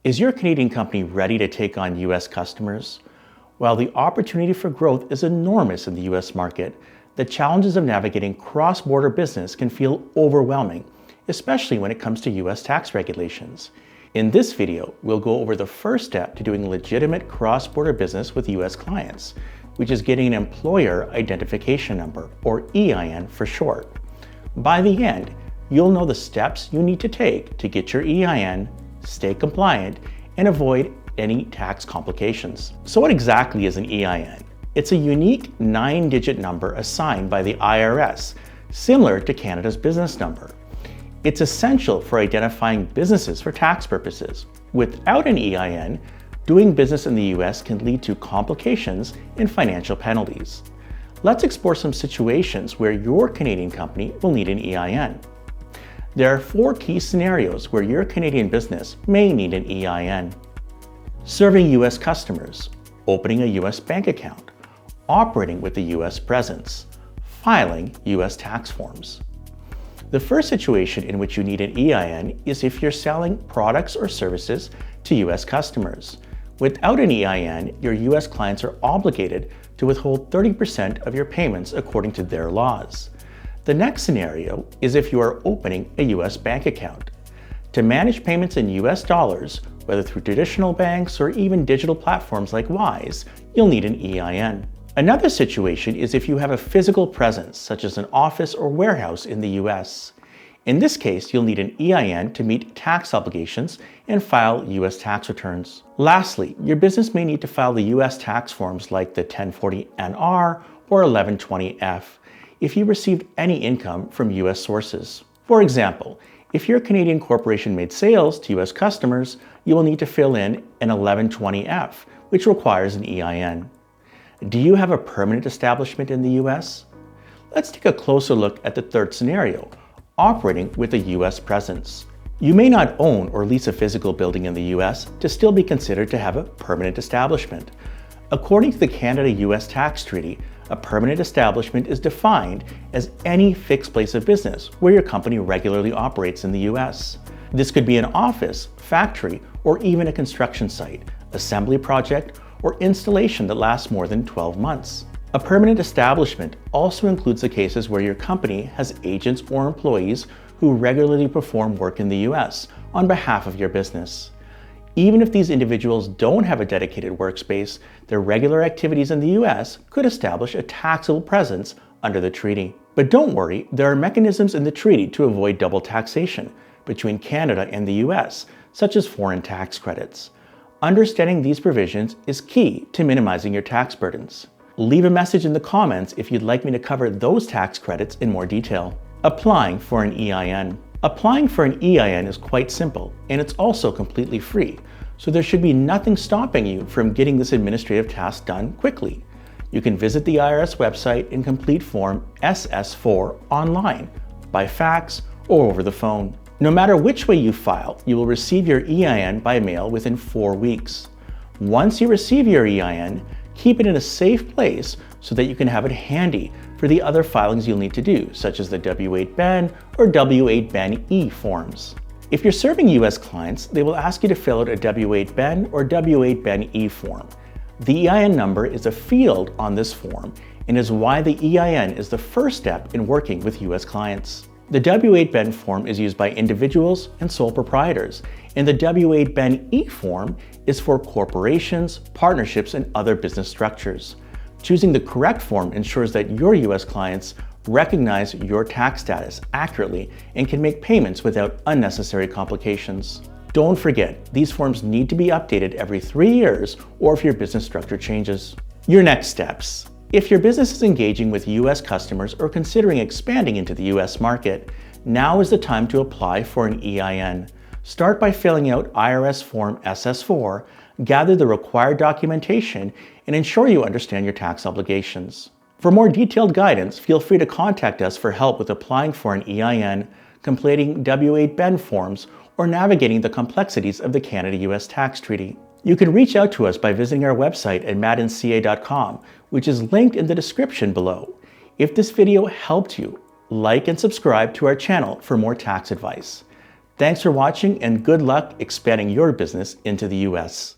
Is your Canadian company ready to take on US customers? While the opportunity for growth is enormous in the US market, the challenges of navigating cross-border business can feel overwhelming, especially when it comes to US tax regulations. In this video, we'll go over the first step to doing legitimate cross-border business with US clients, which is getting an Employer Identification Number, or EIN for short. By the end, you'll know the steps you need to take to get your EIN, stay compliant, and avoid any tax complications. So what exactly is an EIN? It's a unique 9-digit number assigned by the IRS, similar to Canada's business number. It's essential for identifying businesses for tax purposes. Without an EIN, doing business in the US can lead to complications and financial penalties. Let's explore some situations where your Canadian company will need an EIN. There are 4 key scenarios where your Canadian business may need an EIN. Serving US customers, opening a US bank account, operating with a US presence, filing US tax forms. The first situation in which you need an EIN is if you're selling products or services to US customers. Without an EIN, your US clients are obligated to withhold 30% of your payments according to their laws. The next scenario is if you are opening a US bank account. To manage payments in US dollars, whether through traditional banks or even digital platforms like Wise, you'll need an EIN. Another situation is if you have a physical presence, such as an office or warehouse in the US. In this case, you'll need an EIN to meet tax obligations and file US tax returns. Lastly, your business may need to file the US tax forms like the 1040-NR or 1120-F if you received any income from US sources. For example, if your Canadian corporation made sales to US customers, you will need to fill in an 1120-F, which requires an EIN. Do you have a permanent establishment in the US? Let's take a closer look at the third scenario, operating with a US presence. You may not own or lease a physical building in the US to still be considered to have a permanent establishment. According to the Canada-US tax treaty, a permanent establishment is defined as any fixed place of business where your company regularly operates in the US. This could be an office, factory, or even a construction site, assembly project, or installation that lasts more than 12 months. A permanent establishment also includes the cases where your company has agents or employees who regularly perform work in the US on behalf of your business. Even if these individuals don't have a dedicated workspace, their regular activities in the US could establish a taxable presence under the treaty. But don't worry, there are mechanisms in the treaty to avoid double taxation between Canada and the US, such as foreign tax credits. Understanding these provisions is key to minimizing your tax burdens. Leave a message in the comments if you'd like me to cover those tax credits in more detail. Applying for an EIN. Applying for an EIN is quite simple, and it's also completely free, so there should be nothing stopping you from getting this administrative task done quickly. You can visit the IRS website and complete Form SS-4 online, by fax, or over the phone. No matter which way you file, you will receive your EIN by mail within 4 weeks. Once you receive your EIN, keep it in a safe place so that you can have it handy for the other filings you'll need to do, such as the W-8BEN or W-8BEN-E forms. If you're serving US clients, they will ask you to fill out a W-8BEN or W-8BEN-E form. The EIN number is a field on this form and is why the EIN is the first step in working with US clients. The W-8BEN form is used by individuals and sole proprietors, and the W-8BEN-E form is for corporations, partnerships, and other business structures. Choosing the correct form ensures that your US clients recognize your tax status accurately and can make payments without unnecessary complications. Don't forget, these forms need to be updated every 3 years or if your business structure changes. Your next steps. If your business is engaging with US customers or considering expanding into the US market, now is the time to apply for an EIN. Start by filling out IRS Form SS-4, gather the required documentation, and ensure you understand your tax obligations. For more detailed guidance, feel free to contact us for help with applying for an EIN, completing W-8BEN forms, or navigating the complexities of the Canada-US tax treaty. You can reach out to us by visiting our website at madanca.com, which is linked in the description below. If this video helped you, like and subscribe to our channel for more tax advice. Thanks for watching and good luck expanding your business into the US.